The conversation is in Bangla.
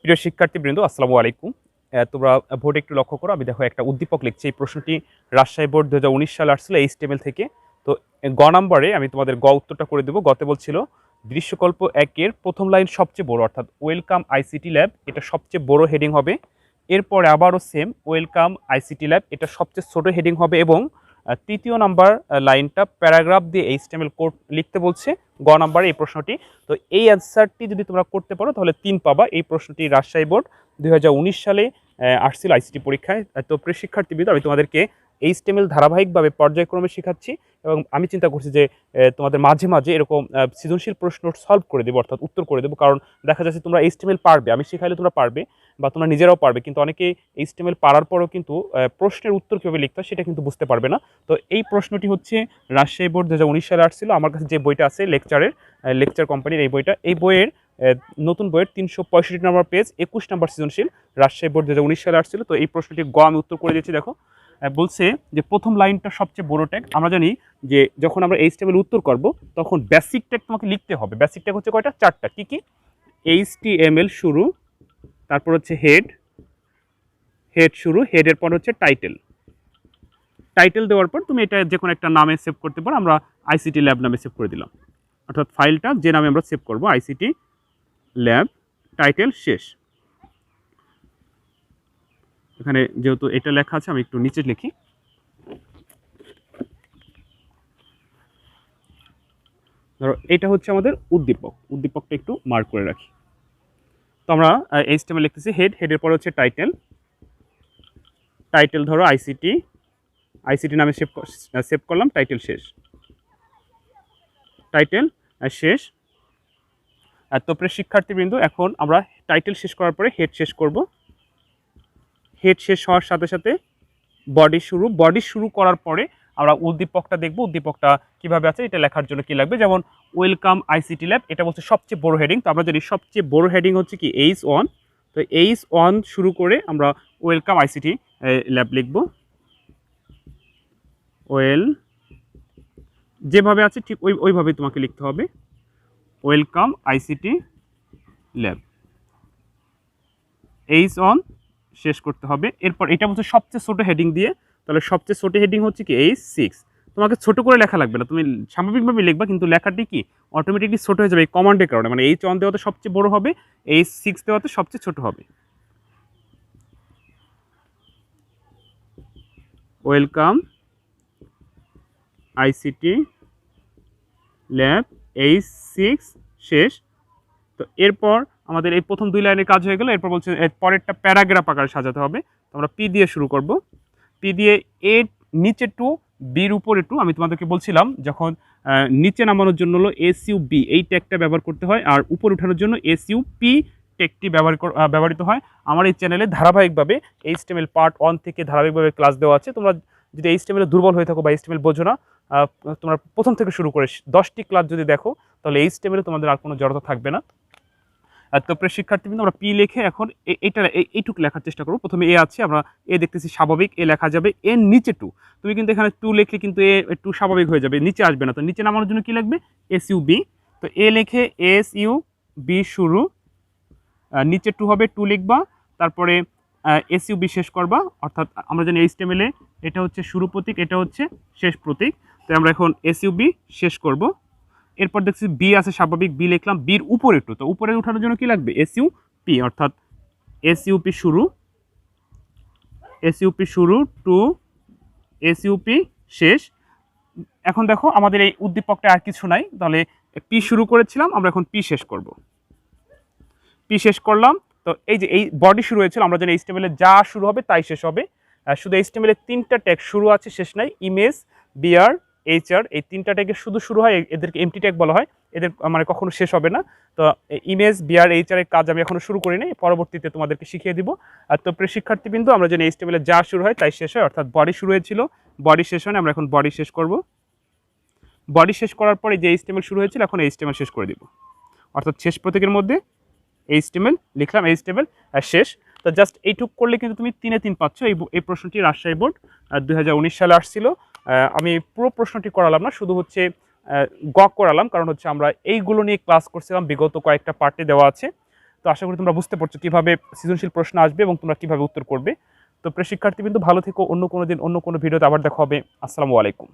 প্রিয় শিক্ষার্থীবৃন্দ, আসসালামু আলাইকুম। তোমরা বোর্ডে একটু লক্ষ্য করো, আমি দেখো একটা উদ্দীপক লিখছি। এই প্রশ্নটি রাজশাহী বোর্ড 2019 সালে আসছিল HTML থেকে। তো গ নাম্বারে আমি তোমাদের উত্তরটা করে দেবো। গতে বলছিল দৃশ্যকল্প 1-এর প্রথম লাইন সবচেয়ে বড়, অর্থাৎ ওয়েলকাম আইসিটি ল্যাব, এটা সবচেয়ে বড় হেডিং হবে। এরপরে আবারও সেম ওয়েলকাম আইসিটি ল্যাব, এটা সবচেয়ে ছোট হেডিং হবে। এবং তৃতীয় নাম্বার লাইনটা প্যারাগ্রাফ দিয়ে HTML কোড লিখতে বলছে গ নাম্বারে এই প্রশ্নটি। তো এই অ্যান্সারটি যদি তোমরা করতে পারো তাহলে 3 পাবা। এই প্রশ্নটি রাজশাহী বোর্ড 2019 সালে আসছিল আইসিটি পরীক্ষায়। তো প্রিয় শিক্ষার্থীবৃন্দ, আমি তোমাদেরকে HTML ধারাবাহিকভাবে পর্যায়ক্রমে শেখাচ্ছি এবং আমি চিন্তা করছি যে তোমাদের মাঝে মাঝে এরকম সৃজনশীল প্রশ্ন সলভ করে দেবো, অর্থাৎ উত্তর করে দেবো। কারণ দেখা যাচ্ছে তোমরা HTML পারবে, আমি শেখাইলে তোমরা পারবে বা তোমরা নিজেরাও পারবে, কিন্তু অনেকে HTML পারার পরেও কিন্তু প্রশ্নের উত্তর কীভাবে লিখতে হয় সেটা কিন্তু বুঝতে পারবে না। তো এই প্রশ্নটি হচ্ছে রাজশাহী বোর্ড 2019 সালে আসছিল। আমার কাছে যে বইটা আছে লেকচার কোম্পানির এই বইটা, এই বইয়ের নতুন বইয়ের 365 নম্বর পেজ, 21 নম্বর সৃজনশীল, রাজশাহী বোর্ড 2019 সালে আসছিল। তো এই প্রশ্নটি গ আমি উত্তর করে দিয়েছি। দেখো বলছে যে প্রথম লাইনটা সবচেয়ে বড় ট্যাগ। আমরা জানি যে যখন আমরা HTML উত্তর করব তখন বেসিক ট্যাগ তোমাকে লিখতে হবে। বেসিক ট্যাগ হচ্ছে কয়টা? 4টা। কি কি? HTML শুরু, তারপর হচ্ছে হেড শুরু, হেডের পর হচ্ছে টাইটেল দেওয়ার পর তুমি এটা যে কোনো একটা নামে সেভ করতে পারো। আমরা আইসিটি ল্যাব নামে সেভ করে দিলাম, অর্থাৎ ফাইলটা যে নামে আমরা সেভ করব আইসিটি ল্যাব, টাইটেল শেষ। এখানে যেহেতু এটা লেখা আছে আমি একটু নিচে লিখি। ধরো এটা হচ্ছে আমাদের উদ্দীপকটা একটু মার্ক করে রাখি। তো আমরা HTML লিখতেছি হেডের পরে হচ্ছে টাইটেল ধরো আইসিটি নামে সেভ করলাম, টাইটেল শেষ। তো প্রিয় শিক্ষার্থীবৃন্দ, এখন আমরা টাইটেল শেষ করার পরে হেড শেষ করব। হেড শেষ হওয়ার সাথে সাথে বডি শুরু করার পরে আমরা উদ্দীপকটা দেখব। উদ্দীপকটা কিভাবে আছে এটা লেখার জন্য কি লাগবে, যেমন ওয়েলকাম আইসিটি ল্যাব, এটা বলছে সবচেয়ে বড় হেডিং। তো আমরা জানি সবচেয়ে বড় হেডিং হচ্ছে কি H1। তো H1 শুরু করে আমরা ওয়েলকাম আইসিটি ল্যাব লিখব। যেভাবে আছে ঠিক ওইভাবেই তোমাকে লিখতে হবে, ওয়েলকাম আইসিটি ল্যাব, H1 শেষ করতে হবে। এরপর এটা বলছে সবচেয়ে ছোট হেডিং দিয়ে, তাহলে সবচেয়ে ছোট হেডিং হচ্ছে কি H6। তোমাকে ছোট করে লেখা লাগবে না, তুমি স্বাভাবিকভাবে লিখবা, কিন্তু লেখাটি কি অটোমেটিকলি ছোট হয়ে যাবে এই কমান্ডের কারণে। মানে H1 দেওয়াতে সবচেয়ে বড় হবে, H6 দেওয়াতে সবচেয়ে ছোট হবে। ওয়েলকাম আইসিটি ল্যাব, H6 শেষ। তো এরপর আমাদের এই প্রথম 2 লাইনের কাজ হয়ে গেল। এরপর বলছে পরেরটা প্যারাগ্রাফ আকারে সাজাতে হবে। তো আমরা পি দিয়ে শুরু করব। পি দিয়ে এ নিচে 2, বির উপরে 2। আমি তোমাদেরকে বলছিলাম যখন নিচে নামানোর জন্য হলো SUB এই ট্যাগটা ব্যবহার করতে হয়, আর উপরে ওঠানোর জন্য SUP ট্যাগটি ব্যবহৃত হয়। আমার এই চ্যানেলে ধারাবাহিকভাবে HTML পার্ট 1 থেকে ধারাবাহিকভাবে ক্লাস দেওয়া আছে। তোমরা যদি HTML দুর্বল হয়ে থাকো বা HTML বোঝো না, তোমরা প্রথম থেকে শুরু করে 10টি ক্লাস যদি দেখো তাহলে HTML তোমাদের আর কোনো জড়তা থাকবে না। তো প্রিয় শিক্ষার্থীবৃন্দ, আমরা পি লিখে এখন এইটুকু লেখার চেষ্টা করব। প্রথমে এ আছে, আমরা এ দেখতেছি স্বাভাবিক, এ লেখা যাবে। এর নিচে 2, তুমি কিন্তু এখানে 2 লিখলে কিন্তু এ 2 স্বাভাবিক হয়ে যাবে, নিচে আসবে না। তো নিচে নামানোর জন্য কি লাগবে? SUB। তো এ লিখে SUB শুরু, নিচে 2 হবে, 2 লিখবা, তারপরে SUB শেষ করবা। অর্থাৎ আমরা জানি HTML এ এটা হচ্ছে শুরু প্রতীক, এটা হচ্ছে শেষ প্রতীক। তো আমরা এখন SUB শেষ করব। এরপর দেখছি বি আছে স্বাভাবিক, বি লিখলাম, বির উপরে 2। তো উপরে উঠানোর জন্য কি লাগবে? SUP, অর্থাৎ SUP শুরু টু SUP শেষ। এখন দেখো আমাদের এই উদ্দীপকটা আর কিছু নাই, তাহলে পি শুরু করেছিলাম, আমরা এখন পি শেষ করব। পি শেষ করলাম। তো এই যে এই বডি শুরু হয়েছিল, আমরা জানি HTML এ যা শুরু হবে তাই শেষ হবে। শুধু HTML এর 3টা ট্যাগ শুরু আছে, শেষ নাই। ইমেজ, বিআর, HR, এই 3টা ট্যাগে শুধু শুরু হয়, এদেরকে এমটি ট্যাগ বলা হয়। এদের মানে কখনো শেষ হবে না। তো ইমেজ, বিআর, HR এর কাজ আমি এখনো শুরু করি নাই, পরবর্তীতে তোমাদেরকে শিখিয়ে দিব। আর তো প্রিয় শিক্ষার্থীবৃন্দ, আমরা জানি HTML এ যা শুরু হয় তাই শেষ হয়, অর্থাৎ বডি শুরু হয়েছিল, বডি শেষ হয় না, আমরা এখন বডি শেষ করব। বডি শেষ করার পরে যে HTML শুরু হয়েছিল এখন HTML শেষ করে দিব, অর্থাৎ শেষ প্রতীকের মধ্যে HTML লিখলাম, HTML শেষ। তো জাস্ট এইটুক করলে কিন্তু তুমি 3-3 পাচ্ছ। এই প্রশ্নটি রাজশাহী বোর্ড 2019 সালে আসছিল। আমি পুরো প্রশ্নটি করালাম না, শুধু হচ্ছে করালাম, কারণ হচ্ছে আমরা এইগুলো নিয়ে ক্লাস করছিলাম, বিগত কয়েকটা পার্টে দেওয়া আছে। তো আশা করি তোমরা বুঝতে পারছো কীভাবে সৃজনশীল প্রশ্ন আসবে এবং তোমরা কীভাবে উত্তর করবে। তো প্রিয় শিক্ষার্থী কিন্তু ভালো থেকো, অন্য কোনো দিন অন্য কোনো ভিডিওতে আবার দেখা হবে। আসসালামু আলাইকুম।